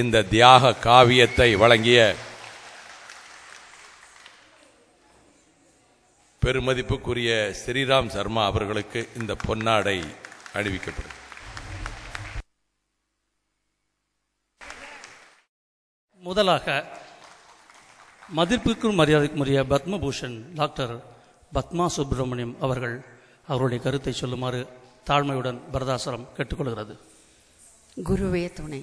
இந்த தியாக காவியத்தை வழங்கிய பெருமதிப்புக்குரிய ஸ்ரீராம் சர்மா அவர்களுக்கு இந்த பொன்னாடை அணிவிக்கப்படும். முதலாக மதிப்பிற்கும் மரியாதைக்குரிய பத்மபூஷன் டாக்டர் பத்மா சுப்பிரமணியம் அவர்கள் அவருடைய கருத்தை சொல்லுமாறு தாழ்மையுடன் பரதாசரம் கேட்டுக்கொள்கிறது. குருவே துணை.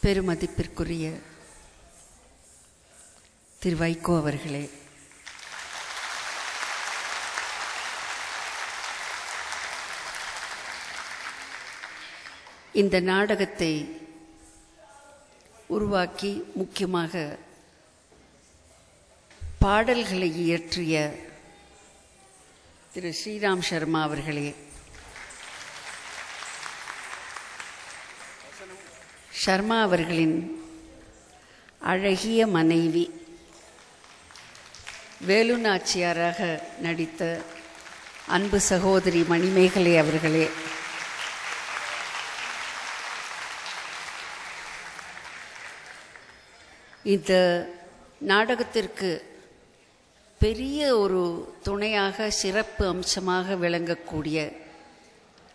பெருமதிப்பிற்குரிய திரு வைகோ அவர்களே, இந்த நாடகத்தை உருவாக்கி முக்கியமாக பாடல்களை இயற்றிய திரு ஸ்ரீராம் சர்மா அவர்களே, சர்மா அவர்களின் அழகிய மனைவி வேலு நாச்சியாராக நடித்த அன்பு சகோதரி மணிமேகலை அவர்களே, இந்த நாடகத்திற்கு பெரிய ஒரு துணையாக சிறப்பு அம்சமாக விளங்கக்கூடிய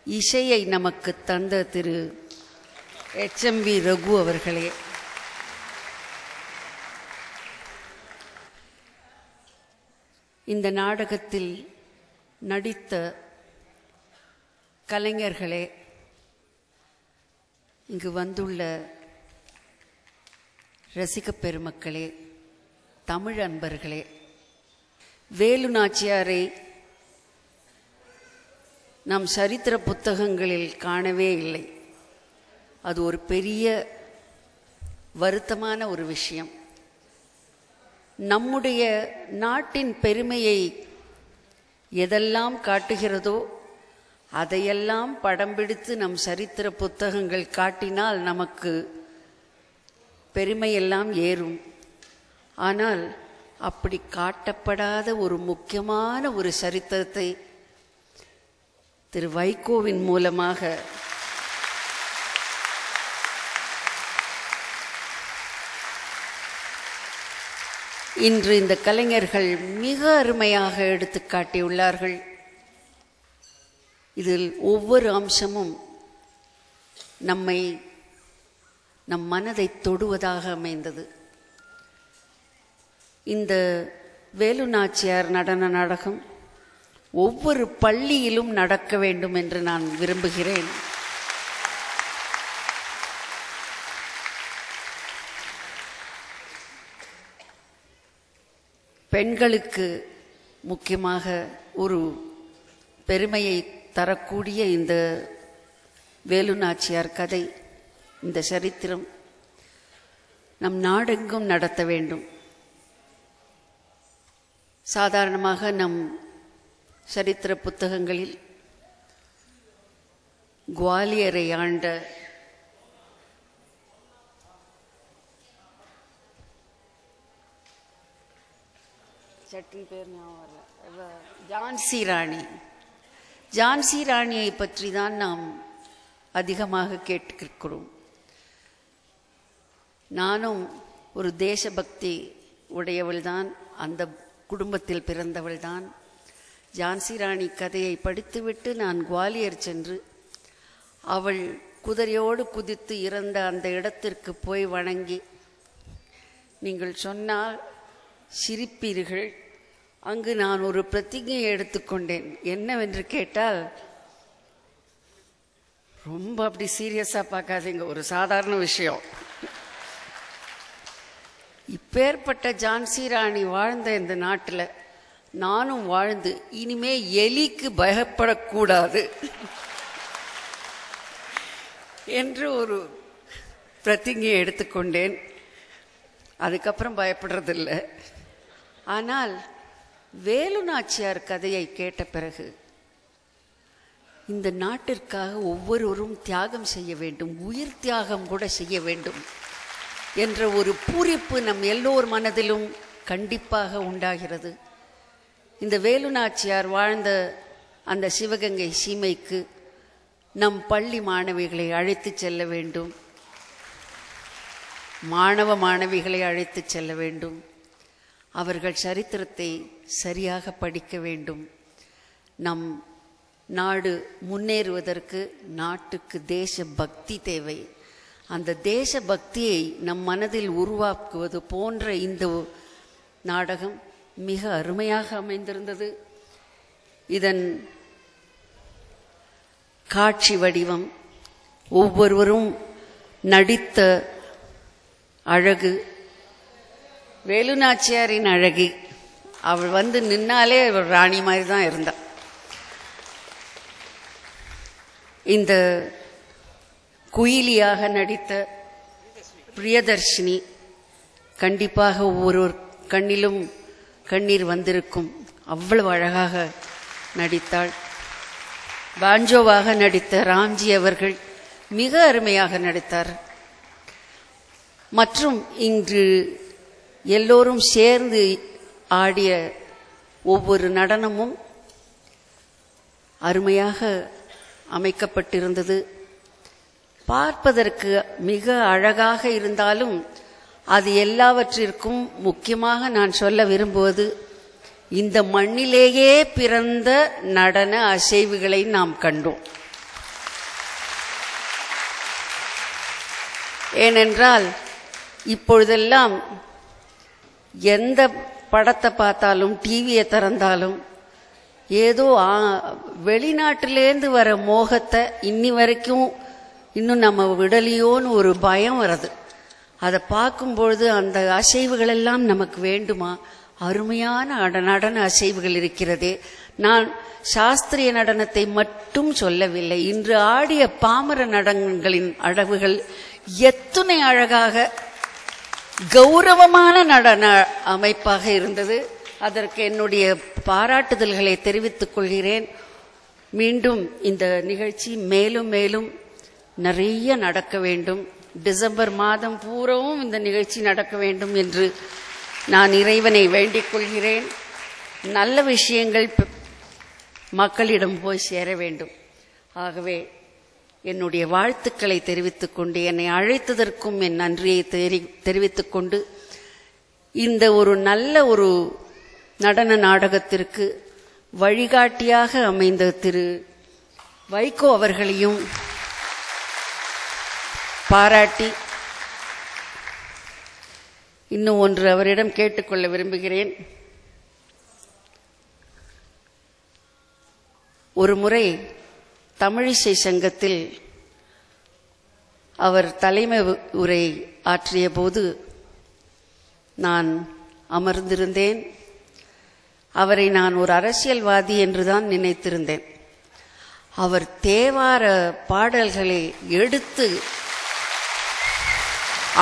இசையை நமக்கு தந்த திரு HMV ரகு அவர்களே, இந்த நாடகத்தில் நடித்த கலைஞர்களே, இங்கு வந்துள்ள ரசிக பெருமக்களே, தமிழ் அன்பர்களே, வேலு நாச்சியாரை நாம் சரித்திர புத்தகங்களில் காணவே இல்லை. அது ஒரு பெரிய வருத்தமான ஒரு விஷயம். நம்முடைய நாட்டின் பெருமையை எதெல்லாம் காட்டுகிறதோ அதையெல்லாம் படம் பிடித்து நம் சரித்திர புத்தகங்கள் காட்டினால் நமக்கு பெருமையெல்லாம் ஏறும். ஆனால் அப்படி காட்டப்படாத ஒரு முக்கியமான ஒரு சரித்திரத்தை திரு வைகோவின் மூலமாக இன்று இந்த கலைஞர்கள் மிக அருமையாக எடுத்து காட்டியுள்ளார்கள். இதில் ஒவ்வொரு அம்சமும் நம் மனதை தொடுவதாக அமைந்தது. இந்த வேலு நாச்சியார் நடன நாடகம் ஒவ்வொரு பள்ளியிலும் நடக்க வேண்டும் என்று நான் விரும்புகிறேன். பெண்களுக்கு முக்கியமாக ஒரு பெருமையை தரக்கூடிய இந்த வேலு நாச்சியார் கதை, இந்த சரித்திரம் நம் நாடெங்கும் நடத்த வேண்டும். சாதாரணமாக நம் சரித்திர புத்தகங்களில் குவாலியரை ஆண்ட ஜான்சி ராணியை பற்றி தான் நாம் அதிகமாக கேட்டிருக்கிறோம். நானும் ஒரு தேசபக்தி உடையவள்தான், அந்த குடும்பத்தில் பிறந்தவள்தான். ஜான்சி ராணி கதையை படித்துவிட்டு நான் குவாலியர் சென்று அவள் குதிரையோடு குதித்து இறந்த அந்த இடத்திற்கு போய் வணங்கி, நீங்கள் சொன்னால் சிரிப்பீர்கள், அங்கு நான் ஒரு பிரதிஜையை எடுத்துக்கொண்டேன். என்னவென்று கேட்டால், ரொம்ப அப்படி சீரியஸாக பார்க்காதீங்க, ஒரு சாதாரண விஷயம். இப்பேற்பட்ட ஜான்சி ராணி வாழ்ந்த இந்த நாட்டில் நானும் வாழ்ந்து இனிமே எலிக்கு பயப்படக்கூடாது என்று ஒரு பிரதிஜையை எடுத்துக்கொண்டேன். அதுக்கப்புறம் பயப்படுறதில்லை. ஆனால் வேலு நாச்சியார் கதையை கேட்ட பிறகு இந்த நாட்டிற்காக ஒவ்வொருவரும் தியாகம் செய்ய வேண்டும், உயிர் தியாகம் கூட செய்ய வேண்டும் என்ற ஒரு பூரிப்பு நம் எல்லோர் மனதிலும் கண்டிப்பாக உண்டாகிறது. இந்த வேலு நாச்சியார் வாழ்ந்த அந்த சிவகங்கை சீமைக்கு நம் பள்ளி மாணவிகளை அழைத்து செல்ல வேண்டும், மாணவ மாணவிகளை அழைத்து செல்ல வேண்டும். அவர்கள் சரித்திரத்தை சரியாக படிக்க வேண்டும். நம் நாடு முன்னேறுவதற்கு நாட்டுக்கு தேச பக்தி தேவை. அந்த தேச பக்தியை நம் மனதில் உருவாக்குவது போன்ற இந்த நாடகம் மிக அருமையாக அமைந்திருந்தது. இதன் காட்சி வடிவம், ஒவ்வொருவரும் நடித்த அழகு, வேலுநாச்சியாரின் அழகி, அவள் வந்து நின்னாலே ராணி மாதிரி தான் இருந்தாள். இந்த குயிலியாக நடித்த பிரியதர்ஷினி கண்டிப்பாக ஒவ்வொரு கண்ணிலும் கண்ணீர் வந்திருக்கும், அவ்வளவு அழகாக நடித்தாள். பாஞ்சோவாக நடித்த ராம்ஜி அவர்கள் மிக அருமையாக நடித்தார். மற்றும் இன்று எல்லோரும் சேர்ந்து ஆடிய ஒவ்வொரு நடனமும் அருமையாக அமைக்கப்பட்டிருந்தது. பார்ப்பதற்கு மிக அழகாக இருந்தாலும் அது எல்லாவற்றிற்கும் முக்கியமாக நான் சொல்ல விரும்புவது, இந்த மண்ணிலேயே பிறந்த நடன அசைவுகளை நாம் கண்டோம். ஏனென்றால் இப்பொழுதெல்லாம் எந்த படத்தை பார்த்தாலும், டிவியை திறந்தாலும் ஏதோ வெளிநாட்டிலேருந்து வர மோகத்தை இன்னி வரைக்கும் இன்னும் நம்ம விடலையோன்னு ஒரு பயம் வருது. அதை பார்க்கும்பொழுது அந்த அசைவுகள் எல்லாம் நமக்கு வேண்டுமா? அருமையான நடன அசைவுகள் இருக்கிறதே. நான் சாஸ்திரிய நடனத்தை மட்டும் சொல்லவில்லை, இன்று ஆடிய பாமர நடனங்களின் அழகுகள் எத்தனை அழகாக கௌரவமான நடன அமைப்பாக இருந்தது. அதற்கு என்னுடைய பாராட்டுதல்களை தெரிவித்துக் கொள்கிறேன். மீண்டும் இந்த நிகழ்ச்சி மேலும் மேலும் நிறைய நடக்க வேண்டும். டிசம்பர் மாதம் பூராவும் இந்த நிகழ்ச்சி நடக்க வேண்டும் என்று நான் இறைவனை வேண்டிக் கொள்கிறேன். நல்ல விஷயங்கள் மக்களிடம் போய் சேர வேண்டும். ஆகவே என்னுடைய வாழ்த்துக்களை தெரிவித்துக் கொண்டு, என்னை அழைத்ததற்கும் என் நன்றியை தெரிவித்துக் கொண்டு, இந்த ஒரு நல்ல ஒரு நடன நாடகத்திற்கு வழிகாட்டியாக அமைந்த திரு வைகோ அவர்களையும் பாராட்டி இன்னும் ஒன்று அவரிடம் கேட்டுக்கொள்ள விரும்புகிறேன். ஒரு முறை தமிழிசை சங்கத்தில் அவர் தலைமை உரை ஆற்றிய போது நான் அமர்ந்திருந்தேன். அவரை நான் ஒரு அரசியல்வாதி என்றுதான் நினைத்திருந்தேன். அவர் தேவார பாடல்களை எடுத்து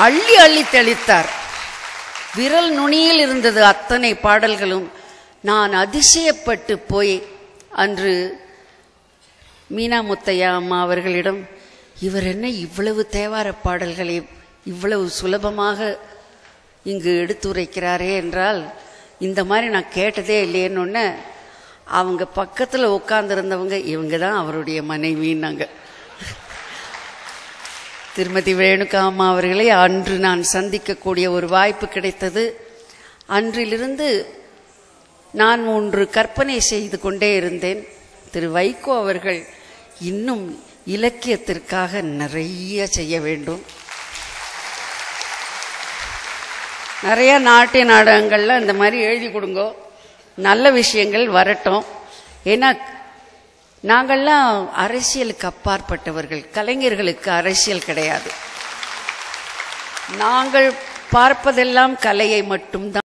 அள்ளி அள்ளி தெளித்தார். விரல் நுனியில் இருந்தது அத்தனை பாடல்களும். நான் அதிசயப்பட்டு போய் அன்று மீனா முத்தையா அம்மா அவர்களிடம், இவர் என்ன இவ்வளவு தேவார பாடல்களை இவ்வளவு சுலபமாக இங்கு எடுத்துரைக்கிறாரே என்றால், இந்த மாதிரி நான் கேட்டதே இல்லையேன்னு அவங்க பக்கத்தில் உட்கார்ந்துருந்தவங்க, இவங்க தான் அவருடைய மனைவின்னாங்க. திருமதி ரேணுகா அம்மா அவர்களை அன்று நான் சந்திக்கக்கூடிய ஒரு வாய்ப்பு கிடைத்தது. அன்றிலிருந்து நான் ஒன்று கற்பனை செய்து கொண்டே இருந்தேன், திரு வைகோ அவர்கள் இன்னும் இலக்கியத்திற்காக நிறைய செய்ய வேண்டும். நிறைய நாட்டிய நாடகங்கள்ல இந்த மாதிரி எழுதி கொடுங்க, நல்ல விஷயங்கள் வரட்டும். ஏன்னா நாங்கள்லாம் அரசியலுக்கு அப்பாற்பட்டவர்கள், கலைஞர்களுக்கு அரசியல் கிடையாது. நாங்கள் பார்ப்பதெல்லாம் கலையை மட்டும்தான்.